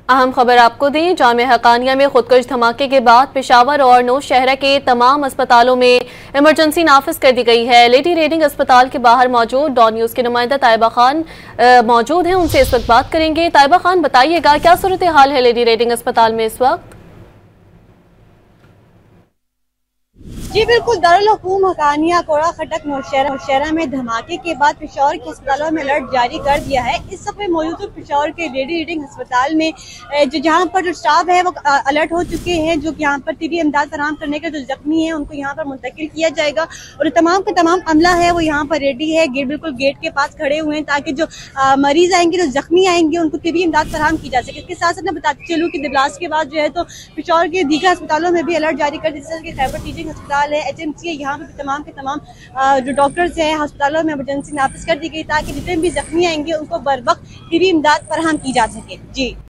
अहम खबर आपको दी। जामिया हकानिया में खुदकुश धमाके के बाद पेशावर और नौशहरा के तमाम अस्पतालों में इमरजेंसी नाफिज कर दी गई है। लेडी रेडिंग अस्पताल के बाहर मौजूद डॉन न्यूज के नुमाइंदा ताइबा खान मौजूद हैं, उनसे इस वक्त बात करेंगे। ताइबा खान, बताइएगा क्या सूरत हाल है लेडी रेडिंग अस्पताल में इस वक्त? जी बिल्कुल, दारुल हुकूम हकानिया कोड़ा खटक नौशहरा में धमाके के बाद पेशावर के अस्पतालों में अलर्ट जारी कर दिया है। इस वक्त मौजूद पेशावर के लेडी रीडिंग अस्पताल में जहाँ पर जो स्टाफ है वो अलर्ट हो चुके हैं। जो यहाँ पर तिबी इमदाद फराहम करने के जो जख्मी हैं उनको यहाँ पर मुंतकिल किया जाएगा और तमाम का तमाम अमला है वो यहाँ पर रेडी है। बिल्कुल गेट के पास खड़े हुए हैं ताकि जो मरीज आएंगे, जो जख्मी आएंगे, उनको तिबी इमदाद फराहम की जा सके। इसके साथ साथ मैं बताती चलूँ कि ब्लास्ट के बाद जो है तो पेशावर के दीगर अस्पतालों में भी अलर्ट जारी कर दिया, जैसे कि खैबर टीचिंग अस्पताल है, HMC है, यहाँ पे तमाम के तमाम जो डॉक्टर्स हैं अस्पतालों में इमरजेंसी नाफिज कर दी गई ताकि जितने भी जख्मी आएंगे उनको बर वक्त तिबी इमदाद फराहम की जा सके। जी।